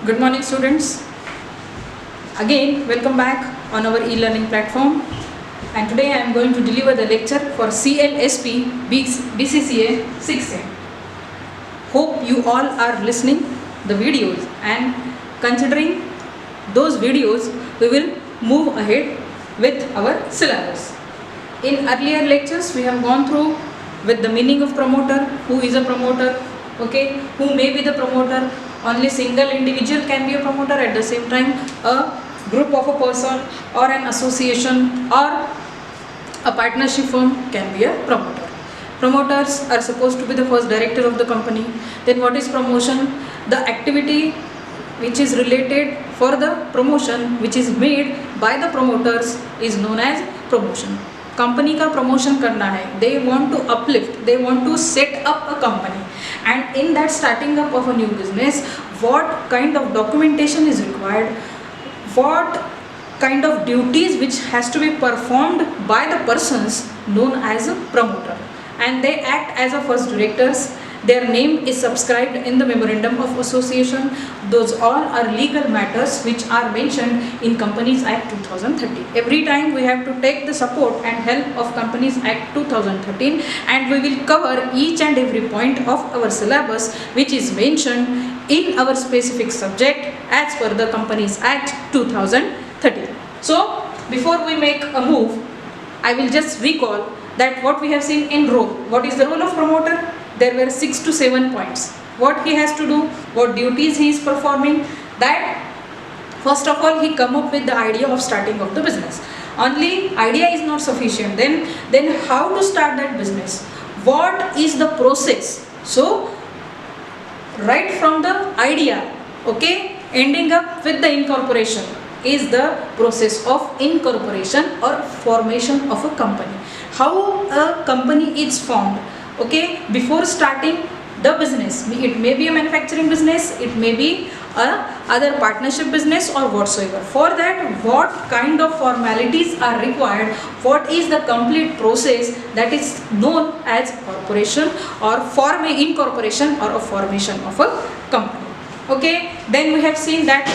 Good morning, students. Again, welcome back on our e-learning platform. And today I am going to deliver the lecture for CLSP BCCA 6A. Hope you all are listening the videos, and considering those videos, we will move ahead with our syllabus. In earlier lectures, we have gone through with the meaning of promoter, who is a promoter, okay, who may be the promoter. Only single individual can be a promoter, at the same time a group of a person or an association or a partnership firm can be a promoter. Promoters are supposed to be the first director of the company. Then what is promotion? The activity which is related for the promotion, which is made by the promoters, is known as promotion. Company का promotion करना है, they want to uplift, they want to set up a company, and in that starting up of a new business, what kind of documentation is required, what kind of duties which has to be performed by the persons known as a promoter, and they act as a first directors. Their name is subscribed in the memorandum of association. Those all are legal matters which are mentioned in Companies Act 2013. Every time we have to take the support and help of Companies Act 2013, and we will cover each and every point of our syllabus which is mentioned in our specific subject as per the Companies Act 2013. So before we make a move, I will just recall that what we have seen in role. What is the role of promoter? There were 6 to 7 points. What he has to do, what duties he is performing, that first of all he come up with the idea of starting of the business. Only idea is not sufficient. Then how to start that business? What is the process? So right from the idea, okay, ending up with the incorporation is the process of incorporation or formation of a company. How a company is formed? Okay, before starting the business, it may be a manufacturing business, it may be a other partnership business or whatsoever. For that, what kind of formalities are required? What is the complete process that is known as corporation or incorporation or a formation of a company? Okay, then we have seen that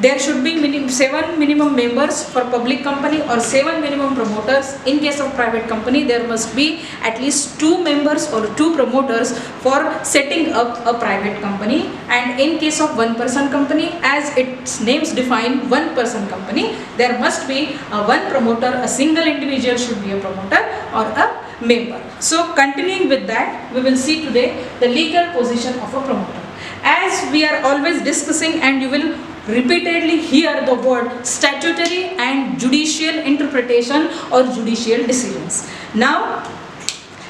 there should be 7 minimum members for public company or 7 minimum promoters. In case of private company, there must be at least 2 members or 2 promoters for setting up a private company. And in case of one person company, as its names define, one person company, there must be one promoter, a single individual should be a promoter or a member. So continuing with that, we will see today the legal position of a promoter. As we are always discussing, and you will repeatedly hear the word statutory and judicial interpretation or judicial decisions. Now,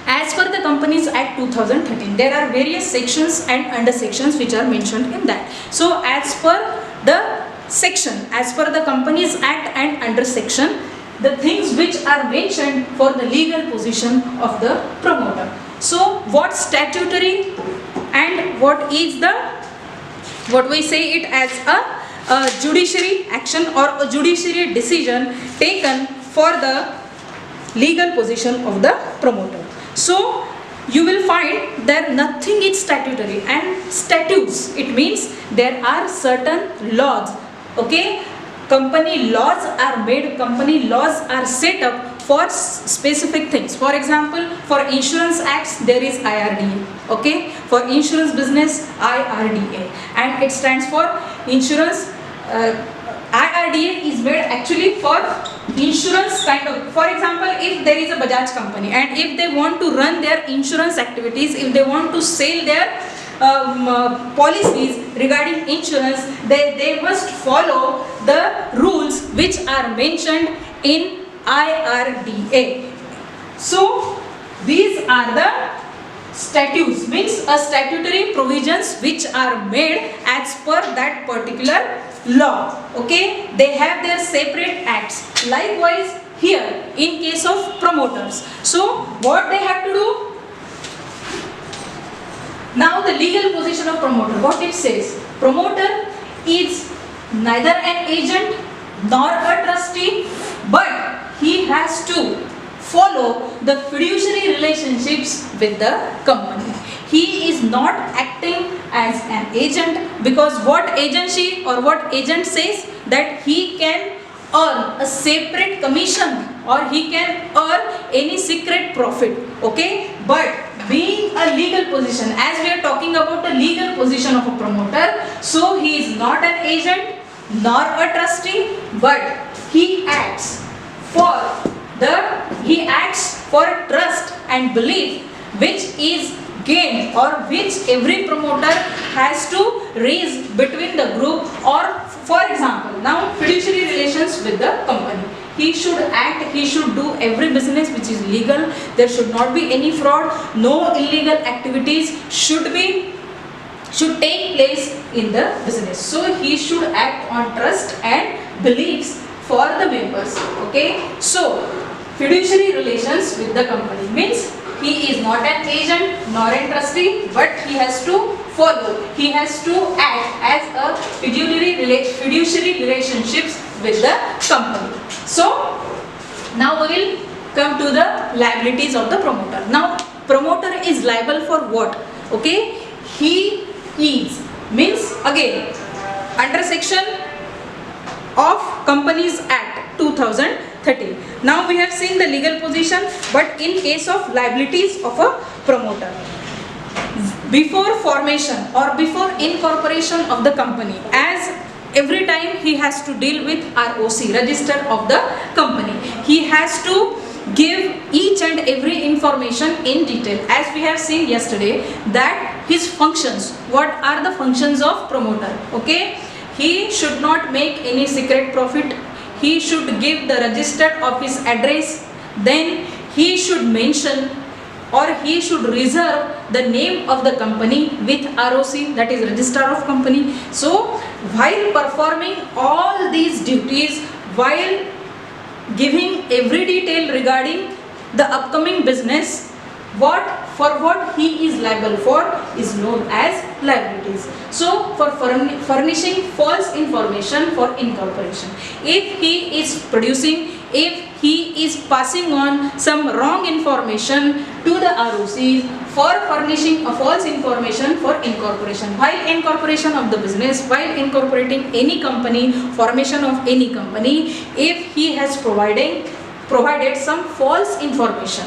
as per the Companies Act 2013, there are various sections and under sections which are mentioned in that. So as per the section, as per the Companies Act and under section, the things which are mentioned for the legal position of the promoter. So what statutory and what is what we say it as a judiciary action or a judiciary decision taken for the legal position of the promoter. So you will find that nothing is statutory, and statutes, it means there are certain laws, okay, company laws are made, company laws are set up for specific things. For example, for insurance acts there is IRDA, okay, for insurance business IRDA, and it stands for insurance. IRDA is made actually for insurance kind of. For example, if there is a Bajaj company and if they want to run their insurance activities, if they want to sell their policies regarding insurance, they must follow the rules which are mentioned in IRDA. So these are the statutes, means a statutory provisions which are made as per that particular law. Okay, they have their separate acts. Likewise here in case of promoters, so what they have to do? Now the legal position of promoter, what it says, promoter is neither an agent nor a trustee, but he has to follow the fiduciary relationships with the company. he is not acting as an agent, because what agency or what agent says that he can earn a separate commission or he can earn any secret profit. Okay, but being a legal position, as we are talking about the legal position of a promoter, so he is not an agent nor a trustee, but he acts for trust and belief, which is gained or which every promoter has to raise between the group. Or for example, now fiduciary relations with the company, he should act, he should do every business which is legal, there should not be any fraud, no illegal activities should take place in the business. So he should act on trust and beliefs for the members. Okay, so fiduciary relations with the company means he is not an agent nor a trustee, but he has to follow, he has to act as a fiduciary relationships with the company. So now we will come to the liabilities of the promoter. Now promoter is liable for what? Okay, he is means again under section of Companies Act 2013. Now we have seen the legal position, but in case of liabilities of a promoter, before formation or before incorporation of the company, as every time he has to deal with ROC, register of the company, he has to give each and every information in detail, as we have seen yesterday that his functions, what are the functions of promoter. Okay, he should not make any secret profit, he should give the registered office address, then he should mention or he should reserve the name of the company with ROC, that is register of company. So while performing all these duties, while giving every detail regarding the upcoming business, what he is liable for is known as liabilities. So for furnishing false information for incorporation, if he is producing, if he is passing on some wrong information to the ROCs for furnishing a false information for incorporation, while incorporation of the business, while incorporating any company, formation of any company, if he has provided some false information,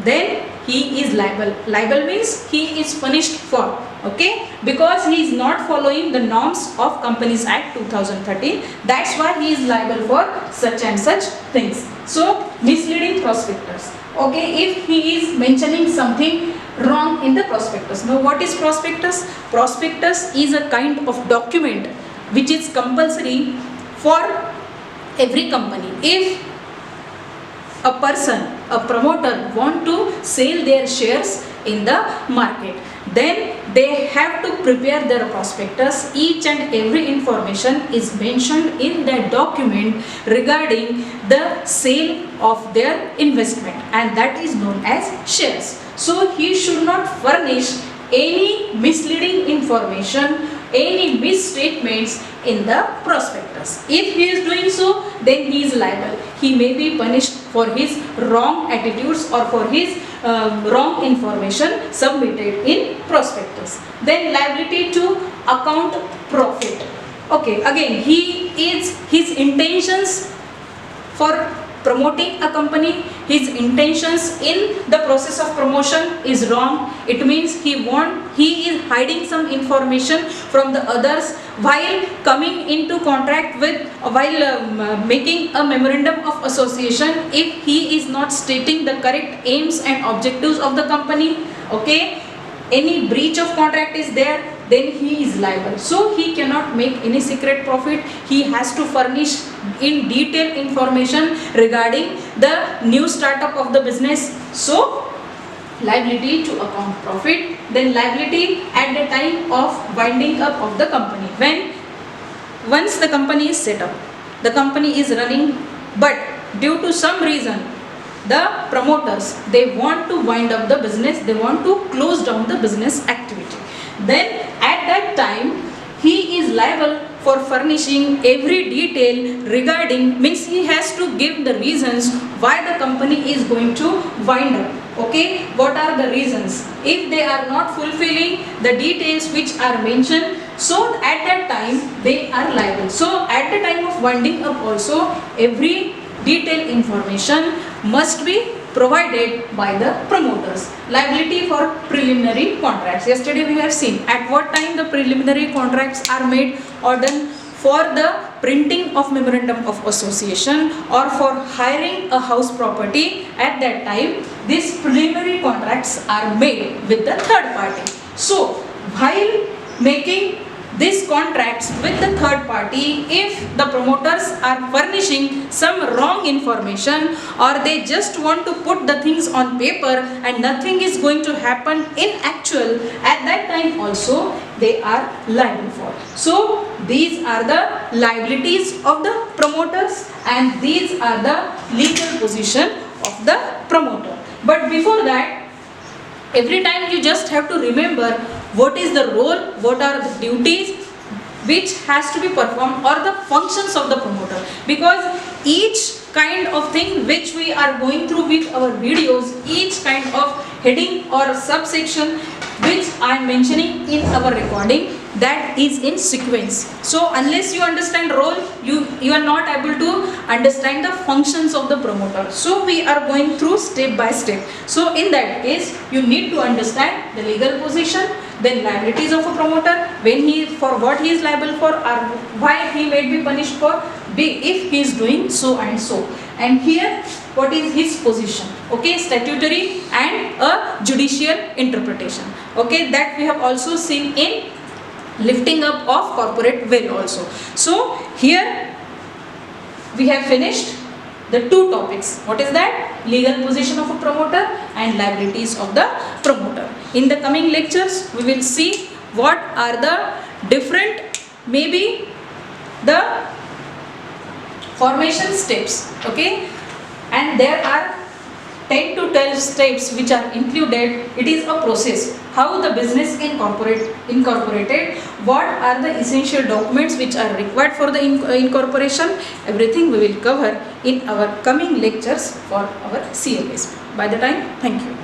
then he is liable. Liable means he is punished for, okay, because he is not following the norms of Companies Act 2013. That's why he is liable for such and such things. So misleading prospectus, okay, if he is mentioning something wrong in the prospectus. Now what is prospectus? Prospectus is a kind of document which is compulsory for every company. If a person, a promoter want to sell their shares in the market, then they have to prepare their prospectus. Each and every information is mentioned in that document regarding the sale of their investment, and that is known as shares. So he should not furnish any misleading information, any misstatements in the prospectus. If he is doing so, then he is liable. He may be punished for his wrong attitudes or for his wrong information submitted in prospectus. Then liability to account profit. Okay, again his intentions for promoting a company, his intentions in the process of promotion is wrong. It means he is hiding some information from the others while coming into contract with, while making a memorandum of association. If he is not stating the correct aims and objectives of the company, okay, any breach of contract is there, then he is liable. So he cannot make any secret profit. He has to furnish in detail information regarding the new startup of the business. So liability to account profit. Then liability at the time of winding up of the company. Once the company is set up, the company is running, but due to some reason the promoters, they want to wind up the business, they want to close down the business activity, then at that time he is liable for furnishing every detail regarding, means he has to give the reasons why the company is going to wind up. Okay, what are the reasons? If they are not fulfilling the details which are mentioned, so at that time they are liable. So at the time of winding up also, every detailed information must be provided by the promoters. Liability for preliminary contracts. Yesterday we have seen at what time the preliminary contracts are made or done. For the printing of memorandum of association or for hiring a house property, at that time these preliminary contracts are made with the third party. So while making these contracts with the third party, if the promoters are furnishing some wrong information or they just want to put the things on paper and nothing is going to happen in actual, at that time also they are liable for. So these are the liabilities of the promoters and these are the legal position of the promoter. But before that, every time you just have to remember what is the role, what are the duties which has to be performed or the functions of the promoter, because each kind of thing which we are going through with our videos, each kind of heading or subsection which I am mentioning in our recording, that is in sequence. So unless you understand role, you are not able to understand the functions of the promoter. So we are going through step by step. So in that case, you need to understand the legal position, then liabilities of a promoter, when for what he is liable for or why he may be punished for, if he is doing so and so. And here what is his position, okay, statutory and a judicial interpretation, okay, that we have also seen in lifting up of corporate will also. So here we have finished the two topics. What is that? Legal position of a promoter and liabilities of the promoter. In the coming lectures we will see what are the different, maybe the formation steps, okay, and there are 10 to 12 steps which are included. It is a process, how the business incorporated, what are the essential documents which are required for the incorporation. Everything we will cover in our coming lectures for our CLSP. By the time, thank you.